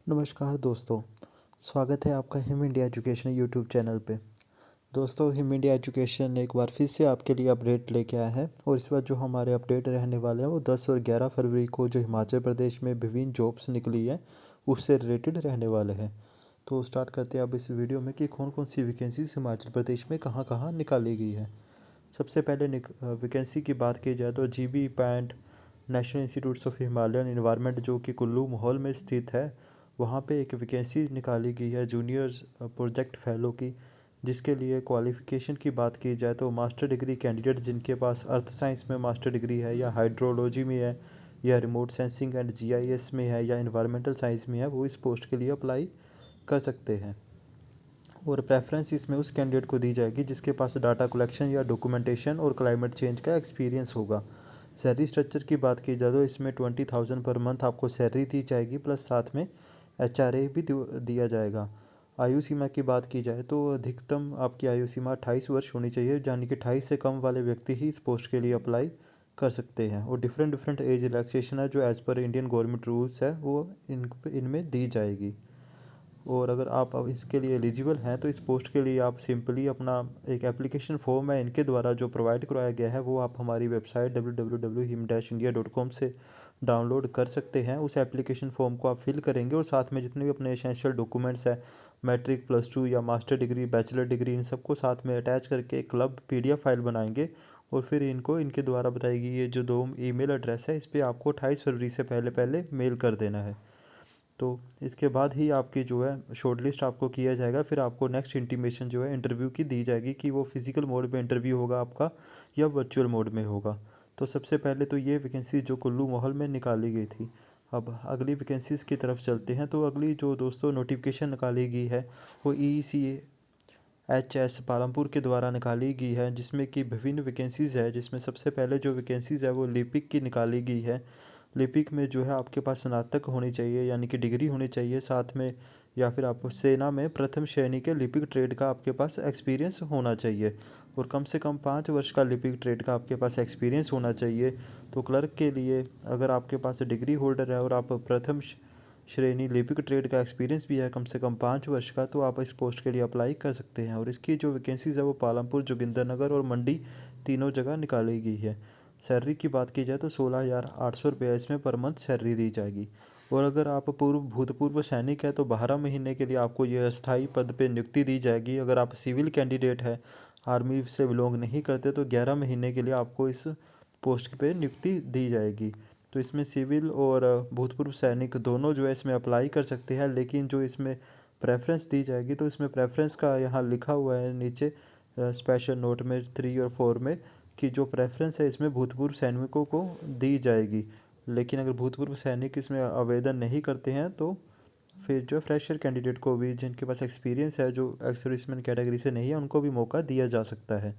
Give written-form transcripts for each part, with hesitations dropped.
नमस्कार दोस्तों, स्वागत है आपका him India education YouTube channel पे। दोस्तों, हिम इंडिया एजुकेशन एक बार फिर से आपके लिए अपडेट लेके आया है और इस बार जो हमारे अपडेट रहने वाले हैं वो 10 और 11 फरवरी को जो हिमाचल प्रदेश में विभिन्न जॉब्स निकली है उससे रिलेटेड रहने वाले हैं। तो स्टार्ट करते हैं अब इस वीडियो में कि कौन कौन सी वैकेंसीज हिमाचल प्रदेश में कहाँ कहाँ निकाली गई है। सबसे पहले वैकेंसी की बात की जाए तो GB pant national institutes of Himalayan environment जो कि कुल्लू माहौल में स्थित है, वहाँ पे एक वैकेंसी निकाली गई है जूनियर प्रोजेक्ट फेलो की, जिसके लिए क्वालिफ़िकेशन की बात की जाए तो मास्टर डिग्री कैंडिडेट जिनके पास अर्थ साइंस में मास्टर डिग्री है या हाइड्रोलॉजी में है या रिमोट सेंसिंग एंड जीआईएस में है या इन्वायरमेंटल साइंस में है, वो इस पोस्ट के लिए अप्लाई कर सकते हैं। और प्रेफरेंस इसमें उस कैंडिडेट को दी जाएगी जिसके पास डाटा कलेक्शन या डॉक्यूमेंटेशन और क्लाइमेट चेंज का एक्सपीरियंस होगा। सैलरी स्ट्रक्चर की बात की जाए तो इसमें 20,000 पर मंथ आपको सैलरी दी जाएगी, प्लस साथ में एचआरए भी दिया जाएगा। आयु सीमा की बात की जाए तो अधिकतम आपकी आयु सीमा 28 वर्ष होनी चाहिए, यानी कि 28 से कम वाले व्यक्ति ही इस पोस्ट के लिए अप्लाई कर सकते हैं। और डिफरेंट डिफरेंट एज रिलैक्सेशन है जो as per Indian government rules है वो इनमें दी जाएगी। और अगर आप अब इसके लिए एलिजिबल हैं तो इस पोस्ट के लिए आप सिंपली अपना एक एप्लीकेशन फॉर्म है इनके द्वारा जो प्रोवाइड करवाया गया है वो आप हमारी वेबसाइट www.him-india.com से डाउनलोड कर सकते हैं। उस एप्लीकेशन फॉर्म को आप फिल करेंगे और साथ में जितने भी अपने एसेंशियल डॉक्यूमेंट्स हैं, मैट्रिक +2 या मास्टर डिग्री बैचलर डिग्री, इन सबको साथ में अटैच करके एक क्लब PDF फाइल बनाएंगे और फिर इनको इनके द्वारा बताएगी ये जो 2 ईमेल एड्रेस है इस पर आपको 28 फरवरी से पहले पहले मेल कर देना है। तो इसके बाद ही आपकी जो है शॉर्ट लिस्ट आपको किया जाएगा, फिर आपको नेक्स्ट इंटीमेशन जो है इंटरव्यू की दी जाएगी कि वो फिजिकल मोड में इंटरव्यू होगा आपका या वर्चुअल मोड में होगा। तो सबसे पहले तो ये वैकेंसी जो कुल्लू माहौल में निकाली गई थी। अब अगली वैकेंसीज की तरफ चलते हैं। तो अगली जो दोस्तों नोटिफिकेशन निकाली गई है वो ECHS पालमपुर के द्वारा निकाली गई है, जिसमें कि विभिन्न वैकेंसीज़ है। जिसमें सबसे पहले जो वैकेंसीज़ है वो लिपिक की निकाली गई है। लिपिक में जो है आपके पास स्नातक होनी चाहिए, यानी कि डिग्री होनी चाहिए साथ में, या फिर आपको सेना में प्रथम श्रेणी के लिपिक ट्रेड का आपके पास एक्सपीरियंस होना चाहिए और कम से कम 5 वर्ष का लिपिक ट्रेड का आपके पास एक्सपीरियंस होना चाहिए। तो क्लर्क के लिए अगर आपके पास डिग्री होल्डर है और आप प्रथम श्रेणी लिपिक ट्रेड का एक्सपीरियंस भी है कम से कम 5 वर्ष का, तो आप इस पोस्ट के लिए अप्लाई कर सकते हैं। और इसकी जो वैकेंसीज़ है वो पालमपुर, जोगिंदरनगर और मंडी तीनों जगह निकाली गई है। सैलरी की बात की जाए तो 16,800 रुपये इसमें पर मंथ सैलरी दी जाएगी। और अगर आप भूतपूर्व सैनिक है तो 12 महीने के लिए आपको यह अस्थायी पद पे नियुक्ति दी जाएगी। अगर आप सिविल कैंडिडेट है, आर्मी से बिलोंग नहीं करते, तो 11 महीने के लिए आपको इस पोस्ट पे नियुक्ति दी जाएगी। तो इसमें सिविल और भूतपूर्व सैनिक दोनों जो है इसमें अप्लाई कर सकते हैं, लेकिन जो इसमें प्रेफरेंस दी जाएगी तो इसमें प्रेफरेंस का यहाँ लिखा हुआ है नीचे स्पेशल नोट में 3 और 4 में कि जो प्रेफरेंस है इसमें भूतपूर्व सैनिकों को दी जाएगी। लेकिन अगर भूतपूर्व सैनिक इसमें आवेदन नहीं करते हैं तो फिर जो फ्रेशर कैंडिडेट को भी, जिनके पास एक्सपीरियंस है, जो एक्स सर्विसमैन कैटेगरी से नहीं है, उनको भी मौका दिया जा सकता है।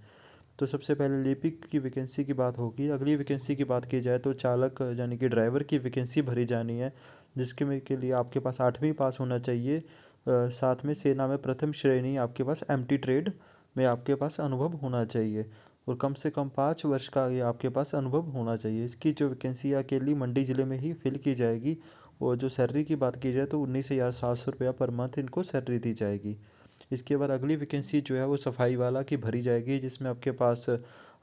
तो सबसे पहले लिपिक की वैकेंसी की बात होगी। अगली वैकेंसी की बात की जाए तो चालक यानी कि ड्राइवर की वैकेंसी भरी जानी है, जिसके में के लिए आपके पास 8वीं पास होना चाहिए। साथ में सेना में प्रथम श्रेणी आपके पास MT ट्रेड में आपके पास अनुभव होना चाहिए और कम से कम 5 वर्ष का ये आपके पास अनुभव होना चाहिए। इसकी जो वैकेंसी अकेली मंडी ज़िले में ही फिल की जाएगी। और जो सैलरी की बात की जाए तो 19,700 रुपया पर मंथ इनको सैलरी दी जाएगी। इसके बाद अगली वैकेंसी जो है वो सफाई वाला की भरी जाएगी, जिसमें आपके पास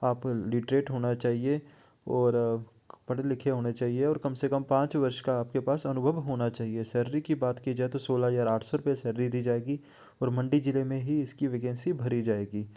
आप लिटरेट होना चाहिए और पढ़े लिखे होने चाहिए और कम से कम 5 वर्ष का आपके पास अनुभव होना चाहिए। सैलरी की बात की जाए तो 16,800 रुपये सैलरी दी जाएगी और मंडी ज़िले में ही इसकी वैकेंसी भरी जाएगी।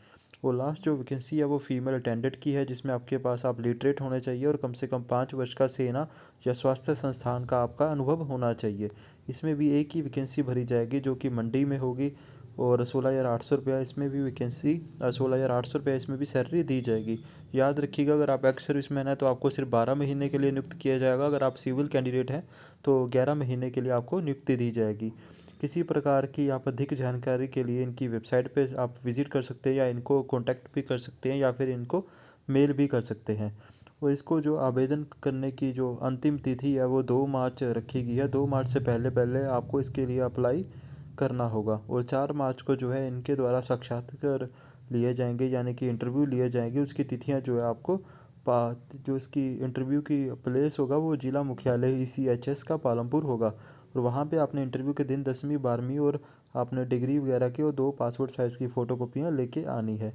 और लास्ट जो वैकेंसी है वो फीमेल अटेंडेंट की है, जिसमें आपके पास आप लिटरेट होने चाहिए और कम से कम 5 वर्ष का सेना या स्वास्थ्य संस्थान का आपका अनुभव होना चाहिए। इसमें भी एक ही वैकेंसी भरी जाएगी जो कि मंडी में होगी और 16,800 रुपया इसमें भी वैकेंसी 16,800 रुपया इसमें भी सैलरी दी जाएगी। याद रखिएगा, अगर आप एक्स सर्विसमैन हैं तो आपको सिर्फ 12 महीने के लिए नियुक्त किया जाएगा। अगर आप सिविल कैंडिडेट हैं तो 11 महीने के लिए आपको नियुक्ति दी जाएगी। किसी प्रकार की आप अधिक जानकारी के लिए इनकी वेबसाइट पे आप विज़िट कर सकते हैं या इनको कॉन्टैक्ट भी कर सकते हैं या फिर इनको मेल भी कर सकते हैं। और इसको जो आवेदन करने की जो अंतिम तिथि है वो 2 मार्च रखी गई है। 2 मार्च से पहले पहले आपको इसके लिए अप्लाई करना होगा और 4 मार्च को जो है इनके द्वारा साक्षात्कार लिए जाएंगे, यानी कि इंटरव्यू लिए जाएंगे। उसकी तिथियां जो है आपको जो इसकी इंटरव्यू की प्लेस होगा वो जिला मुख्यालय ECHS का पालमपुर होगा और वहाँ पे आपने इंटरव्यू के दिन 10वीं 12वीं और आपने डिग्री वगैरह की और 2 पासपोर्ट साइज़ की फ़ोटोकॉपियाँ लेके आनी है।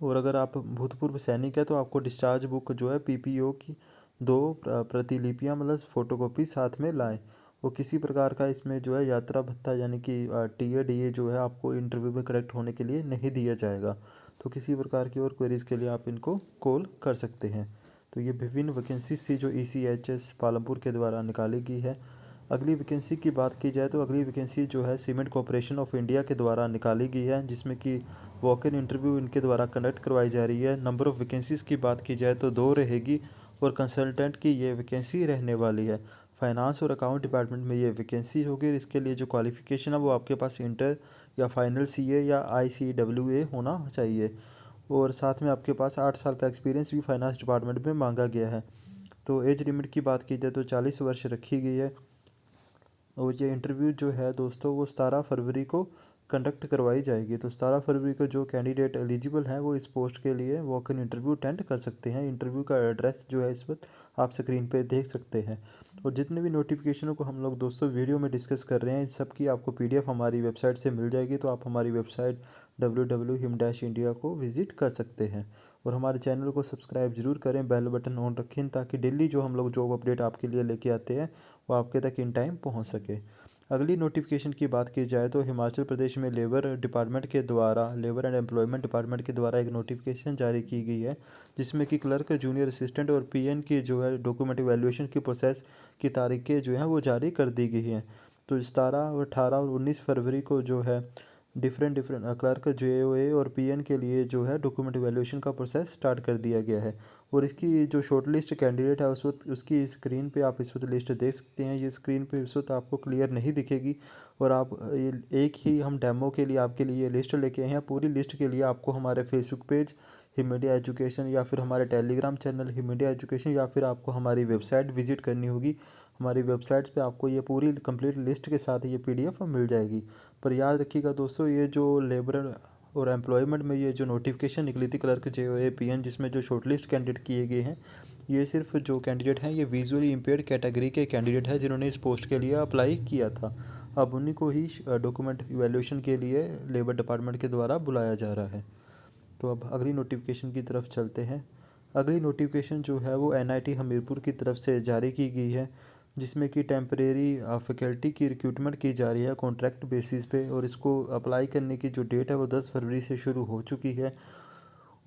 और अगर आप भूतपूर्व सैनिक है तो आपको डिस्चार्ज बुक जो है पीपीओ की 2 प्रतिलिपियाँ मतलब फ़ोटोकॉपी साथ में लाएँ। और किसी प्रकार का इसमें जो है यात्रा भत्ता यानी कि टीए डीए जो है आपको इंटरव्यू में करेक्ट होने के लिए नहीं दिया जाएगा। तो किसी प्रकार की और क्वेरीज़ के लिए आप इनको कॉल कर सकते हैं। तो ये विभिन्न वैकेंसीज थी जो ईसीएचएस पालमपुर के द्वारा निकाली गई है। अगली वैकेंसी की बात की जाए तो अगली वैकेंसी जो है सीमेंट कॉरपोरेशन ऑफ इंडिया के द्वारा निकाली गई है, जिसमें कि वॉक इन इंटरव्यू इनके द्वारा कंडक्ट करवाई जा रही है। नंबर ऑफ़ वैकेंसीज़ की बात की जाए तो 2 रहेगी और कंसल्टेंट की ये वैकेंसी रहने वाली है। फाइनेंस और अकाउंट डिपार्टमेंट में ये वैकेंसी होगी। इसके लिए जो क्वालिफ़िकेशन है वो आपके पास इंटर या फाइनल सीए या आईसीडब्ल्यूए होना चाहिए और साथ में आपके पास 8 साल का एक्सपीरियंस भी फाइनेंस डिपार्टमेंट में मांगा गया है। तो एज लिमिट की बात की जाए तो 40 वर्ष रखी गई है और ये इंटरव्यू जो है दोस्तों वो 17 फरवरी को कंडक्ट करवाई जाएगी। तो 17 फरवरी को जो कैंडिडेट एलिजिबल हैं वो इस पोस्ट के लिए वॉक इन इंटरव्यू अटेंड कर सकते हैं। इंटरव्यू का एड्रेस जो है इस वक्त आप स्क्रीन पे देख सकते हैं। और जितने भी नोटिफिकेशनों को हम लोग दोस्तों वीडियो में डिस्कस कर रहे हैं, इन सब की आपको पीडीएफ हमारी वेबसाइट से मिल जाएगी। तो आप हमारी वेबसाइट www.him-india को विज़िट कर सकते हैं और हमारे चैनल को सब्सक्राइब जरूर करें, बेल बटन ऑन रखें ताकि डेली जो हम लोग जॉब अपडेट आपके लिए लेके आते हैं वो आपके तक इन टाइम पहुंच सके। अगली नोटिफिकेशन की बात की जाए तो हिमाचल प्रदेश में लेबर डिपार्टमेंट के द्वारा लेबर एंड एम्प्लॉयमेंट डिपार्टमेंट के द्वारा एक नोटिफिकेशन जारी की गई है, जिसमें कि क्लर्क, जूनियर असिस्टेंट और पीएन की जो है डॉक्यूमेंट वैल्यूएशन की प्रोसेस की तारीखें जो हैं वो जारी कर दी गई हैं। तो 17 और 18 और 19 फरवरी को जो है डिफरेंट क्लर्क, जेओए और पीएन के लिए जो है डॉक्यूमेंट वैल्यूएशन का प्रोसेस स्टार्ट कर दिया गया है। और इसकी जो शॉर्ट लिस्ट कैंडिडेट है उस वक्त उसकी स्क्रीन पे आप इस वक्त लिस्ट देख सकते हैं। ये स्क्रीन पे इस वक्त आपको क्लियर नहीं दिखेगी और आप एक ही हम डेमो के लिए आपके लिए लिस्ट लेके आए हैं। पूरी लिस्ट के लिए आपको हमारे Facebook page him India education या फिर हमारे Telegram channel him India education या फिर आपको हमारी वेबसाइट विजिट करनी होगी। हमारी वेबसाइट पे आपको ये पूरी कंप्लीट लिस्ट के साथ ये पीडीएफ मिल जाएगी। पर याद रखिएगा दोस्तों, ये जो लेबर और एम्प्लॉयमेंट में ये जो नोटिफिकेशन निकली थी क्लर्क जेओए पीएन, जिसमें जो शॉर्टलिस्ट कैंडिडेट किए गए हैं, ये सिर्फ जो कैंडिडेट हैं ये विजुअली इम्पेयर्ड कैटेगरी के कैंडिडेट हैं जिन्होंने इस पोस्ट के लिए अप्लाई किया था। अब उन्हीं को ही डॉक्यूमेंट इवैल्यूएशन के लिए लेबर डिपार्टमेंट के द्वारा बुलाया जा रहा है। तो अब अगली नोटिफिकेशन की तरफ चलते हैं। अगली नोटिफिकेशन जो है वो एनआईटी हमीरपुर की तरफ से जारी की गई है, जिसमें कि टेम्परेरी फैकल्टी की रिक्रूटमेंट की जा रही है कॉन्ट्रैक्ट बेसिस पे। और इसको अप्लाई करने की जो डेट है वो 10 फरवरी से शुरू हो चुकी है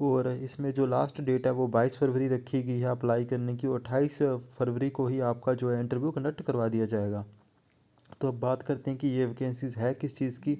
और इसमें जो लास्ट डेट है वो 22 फरवरी रखी गई है अप्लाई करने की और 28 फरवरी को ही आपका जो है इंटरव्यू कंडक्ट करवा दिया जाएगा। तो अब बात करते हैं कि ये वैकेंसीज़ है किस चीज़ की।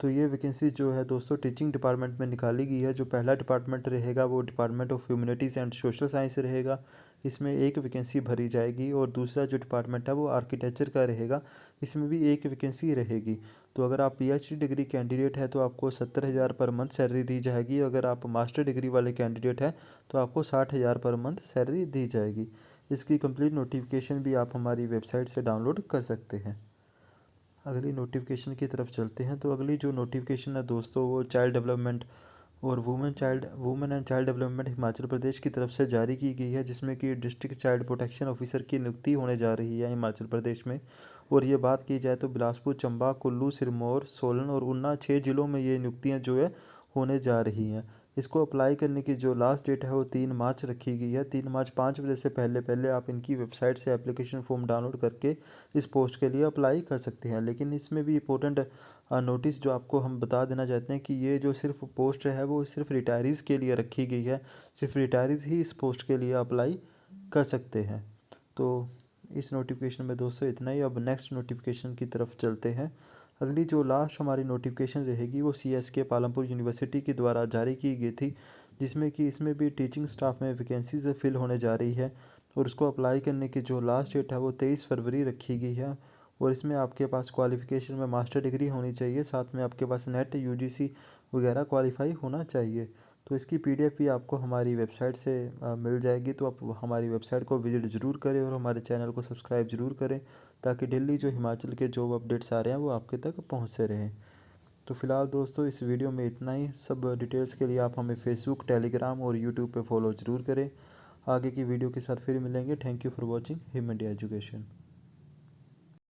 तो ये वैकेंसी जो है दोस्तों टीचिंग डिपार्टमेंट में निकाली गई है। जो पहला डिपार्टमेंट रहेगा वो department of humanities and social science रहेगा, इसमें एक वैकेंसी भरी जाएगी। और दूसरा जो डिपार्टमेंट है वो आर्किटेक्चर का रहेगा, इसमें भी एक वैकेंसी रहेगी। तो अगर आप पीएचडी डिग्री कैंडिडेट है तो आपको 70,000 पर मंथ सैलरी दी जाएगी। अगर आप मास्टर डिग्री वाले कैंडिडेट हैं तो आपको 60,000 पर मंथ सैलरी दी जाएगी। इसकी कंप्लीट नोटिफिकेशन भी आप हमारी वेबसाइट से डाउनलोड कर सकते हैं। अगली नोटिफिकेशन की तरफ चलते हैं। तो अगली जो नोटिफिकेशन है दोस्तों वो चाइल्ड डेवलपमेंट और women and child development Himachal Pradesh की तरफ से जारी की गई है, जिसमें कि डिस्ट्रिक्ट चाइल्ड प्रोटेक्शन ऑफिसर की नियुक्ति होने जा रही है हिमाचल प्रदेश में। और ये बात की जाए तो बिलासपुर, चंबा, कुल्लू, सिरमौर, सोलन और ऊना 6 ज़िलों में ये नियुक्तियाँ जो है होने जा रही हैं। इसको अप्लाई करने की जो लास्ट डेट है वो 3 मार्च रखी गई है। 3 मार्च 5 बजे से पहले पहले आप इनकी वेबसाइट से एप्लीकेशन फॉर्म डाउनलोड करके इस पोस्ट के लिए अप्लाई कर सकते हैं। लेकिन इसमें भी इम्पोर्टेंट नोटिस जो आपको हम बता देना चाहते हैं कि ये जो सिर्फ पोस्ट है वो सिर्फ रिटायरीज़ के लिए रखी गई है। सिर्फ रिटायरीज़ ही इस पोस्ट के लिए अप्लाई कर सकते हैं। तो इस नोटिफिकेशन में दोस्तों इतना ही। अब नेक्स्ट नोटिफिकेशन की तरफ चलते हैं। अगली जो लास्ट हमारी नोटिफिकेशन रहेगी वो सीएसके पालमपुर यूनिवर्सिटी के द्वारा जारी की गई थी, जिसमें कि इसमें भी टीचिंग स्टाफ में वैकेंसीज फिल होने जा रही है। और उसको अप्लाई करने की जो लास्ट डेट है वो 23 फरवरी रखी गई है। और इसमें आपके पास क्वालिफ़िकेशन में मास्टर डिग्री होनी चाहिए, साथ में आपके पास नेट यूजीसी वगैरह क्वालिफाई होना चाहिए। तो इसकी पीडीएफ भी आपको हमारी वेबसाइट से मिल जाएगी। तो आप हमारी वेबसाइट को विजिट ज़रूर करें और हमारे चैनल को सब्सक्राइब ज़रूर करें ताकि डेली जो हिमाचल के जॉब अपडेट्स आ रहे हैं वो आपके तक पहुंचते रहें। तो फिलहाल दोस्तों इस वीडियो में इतना ही। सब डिटेल्स के लिए आप हमें फेसबुक, टेलीग्राम और यूट्यूब पे फॉलो ज़रूर करें। आगे की वीडियो के साथ फिर मिलेंगे। Thank you for watching him India education.